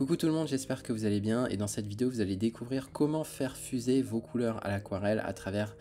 Coucou tout le monde, j'espère que vous allez bien et dans cette vidéo vous allez découvrir comment faire fuser vos couleurs à l'aquarelle à travers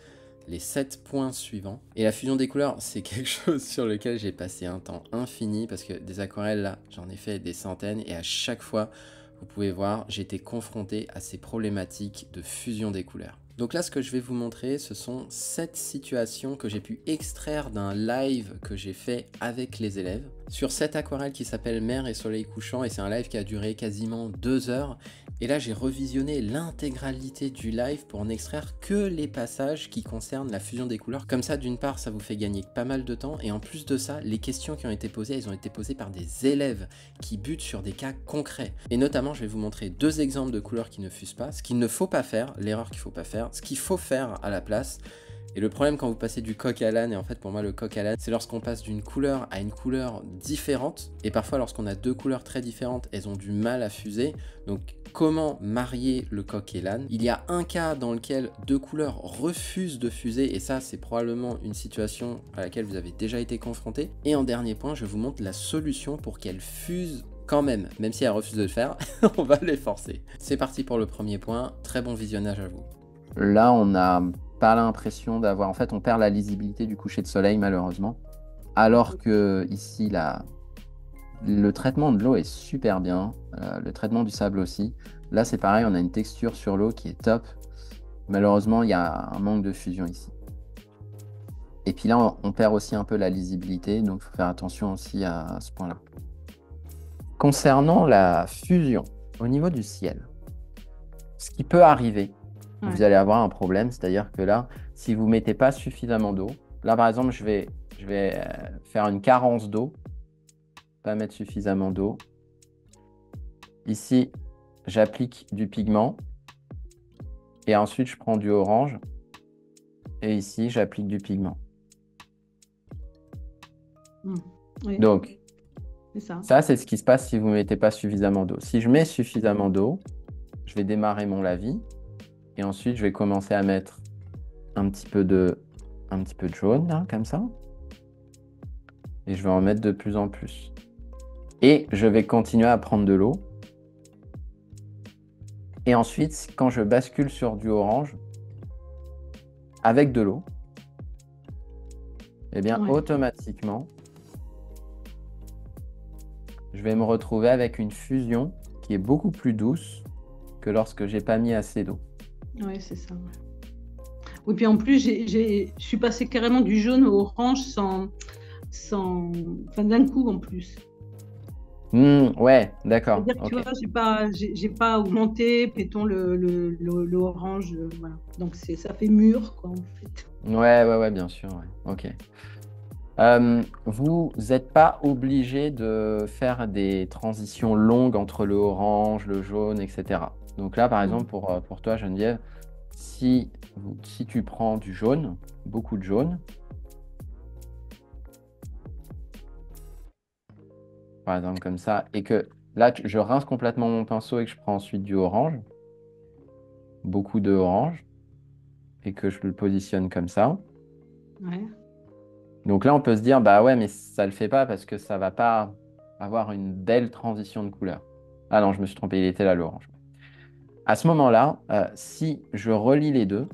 les 7 points suivants. Et la fusion des couleurs, c'est quelque chose sur lequel j'ai passé un temps infini parce que des aquarelles là, j'en ai fait des centaines et à chaque fois, vous pouvez voir, j'ai été confronté à ces problématiques de fusion des couleurs. Donc là, ce que je vais vous montrer, ce sont 7 situations que j'ai pu extraire d'un live que j'ai fait avec les élèves sur cette aquarelle qui s'appelle Mer et Soleil couchant, et c'est un live qui a duré quasiment 2 heures. Et là, j'ai revisionné l'intégralité du live pour n'extraire que les passages qui concernent la fusion des couleurs. Comme ça, d'une part, ça vous fait gagner pas mal de temps, et en plus de ça, les questions qui ont été posées, elles ont été posées par des élèves qui butent sur des cas concrets. Et notamment, je vais vous montrer 2 exemples de couleurs qui ne fusent pas, ce qu'il ne faut pas faire, l'erreur qu'il ne faut pas faire, ce qu'il faut faire à la place. Et le problème quand vous passez du coq à l'âne, et en fait pour moi le coq à l'âne, c'est lorsqu'on passe d'une couleur à une couleur différente, et parfois lorsqu'on a 2 couleurs très différentes, elles ont du mal à fuser. Donc comment marier le coq et l'âne? Il y a un cas dans lequel 2 couleurs refusent de fuser, et ça c'est probablement une situation à laquelle vous avez déjà été confronté. Et en dernier point, je vous montre la solution pour qu'elles fusent quand même si elles refusent de le faire, on va les forcer. C'est parti pour le premier point, très bon visionnage à vous. Là, on n'a pas l'impression d'avoir... En fait, on perd la lisibilité du coucher de soleil, malheureusement. Alors que ici, le traitement de l'eau est super bien. Le traitement du sable aussi. Là, c'est pareil, on a une texture sur l'eau qui est top. Malheureusement, il y a un manque de fusion ici. Et puis là, on perd aussi un peu la lisibilité. Donc, il faut faire attention aussi à ce point-là. Concernant la fusion, au niveau du ciel, ce qui peut arriver, vous allez avoir un problème, c'est-à-dire que là, si vous ne mettez pas suffisamment d'eau, là par exemple, je vais faire une carence d'eau, pas mettre suffisamment d'eau. Ici, j'applique du pigment et ensuite je prends du orange et ici, j'applique du pigment. Oui. Donc, ça c'est ce qui se passe si vous ne mettez pas suffisamment d'eau. Si je mets suffisamment d'eau, je vais démarrer mon lavis. Et ensuite, je vais commencer à mettre un petit peu de jaune, là, comme ça. Et je vais en mettre de plus en plus. Et je vais continuer à prendre de l'eau. Et ensuite, quand je bascule sur du orange, avec de l'eau, eh bien, automatiquement, je vais me retrouver avec une fusion qui est beaucoup plus douce que lorsque je n'ai pas mis assez d'eau. Oui, c'est ça. Oui, puis en plus, je suis passée carrément du jaune au orange enfin, d'un coup en plus. Ouais, d'accord. C'est-à-dire que tu vois, j'ai pas augmenté, mettons, le orange, voilà. Donc ça fait mûr, quoi, en fait. Ouais, bien sûr. Ouais. Ok. Vous n'êtes pas obligé de faire des transitions longues entre le orange, le jaune, etc. Donc là, par exemple, pour toi, Geneviève, si tu prends du jaune, beaucoup de jaune, par exemple comme ça, et que là, je rince complètement mon pinceau et que je prends ensuite du orange, beaucoup de orange, et que je le positionne comme ça. Ouais. Donc là, on peut se dire, bah ouais, mais ça le fait pas parce que ça va pas avoir une belle transition de couleur. Ah non, je me suis trompé, il était là l'orange. À ce moment-là, si je relie les deux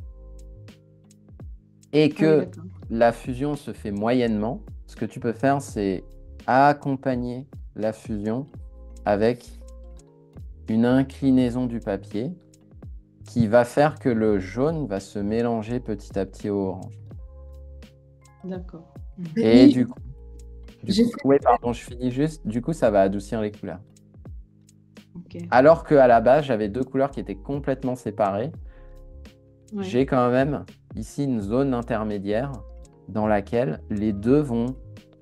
et que la fusion se fait moyennement, ce que tu peux faire, c'est accompagner la fusion avec une inclinaison du papier qui va faire que le jaune va se mélanger petit à petit au orange. D'accord. Et du coup, oui, pardon, je finis juste. Du coup, ça va adoucir les couleurs. Okay. Alors qu'à la base, j'avais 2 couleurs qui étaient complètement séparées. Ouais. J'ai quand même ici une zone intermédiaire dans laquelle les deux vont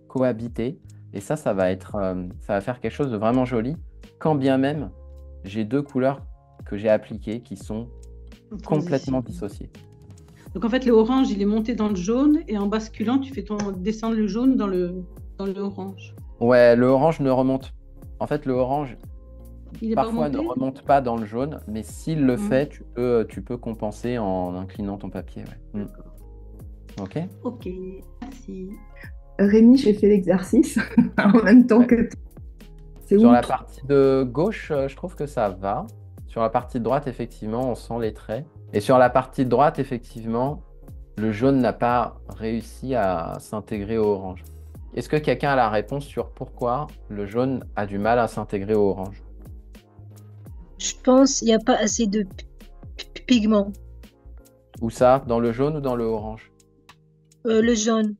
cohabiter. Et ça va faire quelque chose de vraiment joli, quand bien même j'ai 2 couleurs que j'ai appliquées qui sont complètement dissociées. Donc en fait, le orange, il est monté dans le jaune et en basculant, tu fais descendre le jaune dans le orange. Ouais, le orange ne remonte. En fait, le orange parfois ne remonté remonte pas dans le jaune, mais s'il le fait, tu peux compenser en inclinant ton papier. Ouais. Ok. Ok, merci. Rémi, j'ai fait l'exercice en même temps que toi. C'est Sur la outre. partie de gauche, je trouve que ça va. Sur la partie de droite, effectivement, on sent les traits. Et sur la partie de droite, effectivement, le jaune n'a pas réussi à s'intégrer au orange. Est-ce que quelqu'un a la réponse sur pourquoi le jaune a du mal à s'intégrer au orange? Je pense qu'il n'y a pas assez de pigments. Où ça? Dans le jaune ou dans le orange? Le jaune,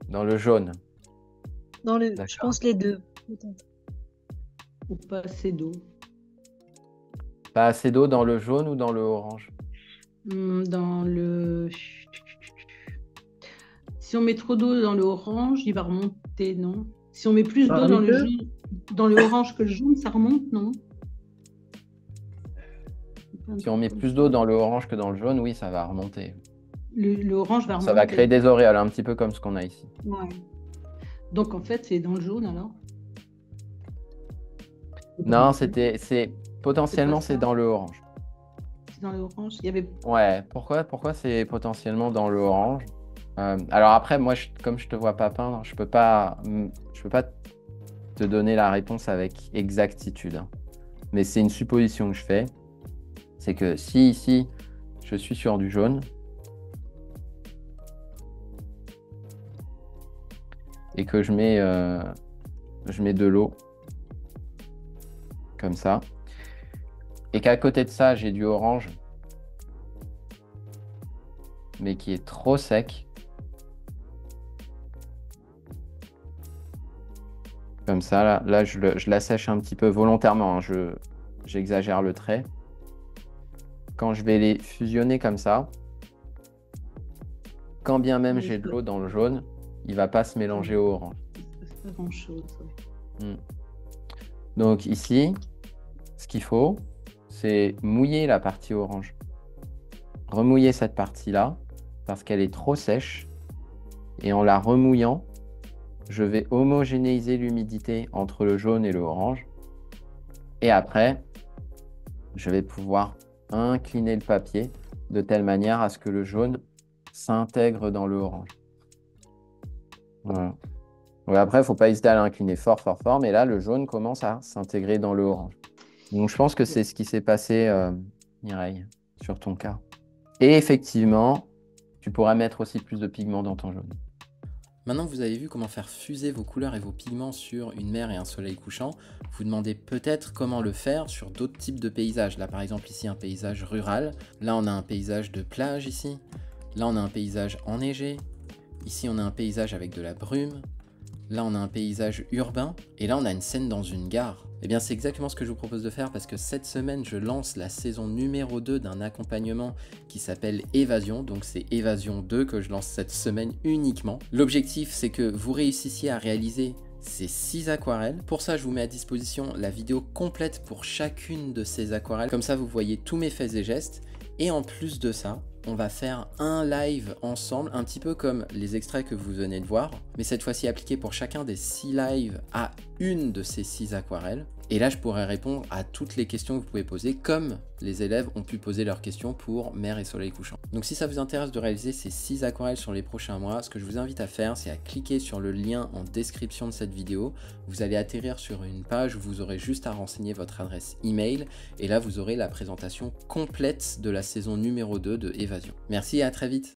Dans le jaune. je D'accord. pense les deux. Peut-être. Ou pas assez d'eau. Pas assez d'eau dans le jaune ou dans le orange? Dans le... Si on met trop d'eau dans le orange, il va remonter, non? Si on met plus d'eau dans le jaune, dans le orange que le jaune, ça remonte, non? Si on met plus d'eau dans le orange que dans le jaune, oui, ça va remonter. Le orange va remonter. Ça va créer des auréoles, un petit peu comme ce qu'on a ici. Ouais. Donc en fait, c'est dans le jaune alors? Non, potentiellement, C'est c'est pas ça. dans le orange. C'est dans le orange. Il y avait... Ouais, pourquoi c'est potentiellement dans le orange? Alors après, moi, comme je te vois pas peindre, je peux pas te donner la réponse avec exactitude, hein. Mais c'est une supposition que je fais. C'est que si ici, je suis sur du jaune, et que je mets de l'eau, comme ça, et qu'à côté de ça, j'ai du orange, mais qui est trop sec, comme ça, là je l'assèche un petit peu volontairement, hein, j'exagère le trait. Quand je vais les fusionner comme ça, quand bien même j'ai de l'eau dans le jaune, il ne va pas se mélanger au orange. C'est pas grand-chose. Ouais. Donc ici, ce qu'il faut, c'est mouiller la partie orange. Remouiller cette partie-là, parce qu'elle est trop sèche. Et en la remouillant, je vais homogénéiser l'humidité entre le jaune et le orange. Et après, je vais pouvoir incliner le papier de telle manière à ce que le jaune s'intègre dans le orange. Voilà. Donc après, il ne faut pas hésiter à l'incliner fort, mais là, le jaune commence à s'intégrer dans le orange. Donc je pense que c'est ce qui s'est passé, Mireille, sur ton cas. Et effectivement, tu pourras mettre aussi plus de pigments dans ton jaune. Maintenant que vous avez vu comment faire fuser vos couleurs et vos pigments sur une mer et un soleil couchant, vous vous demandez peut-être comment le faire sur d'autres types de paysages. Là par exemple ici un paysage rural, là on a un paysage de plage ici, là on a un paysage enneigé, ici on a un paysage avec de la brume, là on a un paysage urbain, et là on a une scène dans une gare. Et bien c'est exactement ce que je vous propose de faire parce que cette semaine je lance la saison numéro 2 d'un accompagnement qui s'appelle Évasion, donc c'est Évasion 2 que je lance cette semaine uniquement. L'objectif c'est que vous réussissiez à réaliser ces 6 aquarelles. Pour ça je vous mets à disposition la vidéo complète pour chacune de ces aquarelles, comme ça vous voyez tous mes faits et gestes, et en plus de ça, on va faire un live ensemble, un petit peu comme les extraits que vous venez de voir, mais cette fois-ci appliqué pour chacun des 6 lives à une de ces 6 aquarelles. Et là, je pourrai répondre à toutes les questions que vous pouvez poser, comme les élèves ont pu poser leurs questions pour mer et soleil couchant. Donc si ça vous intéresse de réaliser ces 6 aquarelles sur les prochains mois, ce que je vous invite à faire, c'est à cliquer sur le lien en description de cette vidéo. Vous allez atterrir sur une page où vous aurez juste à renseigner votre adresse email, et là vous aurez la présentation complète de la saison numéro 2 de Évasion. Merci et à très vite.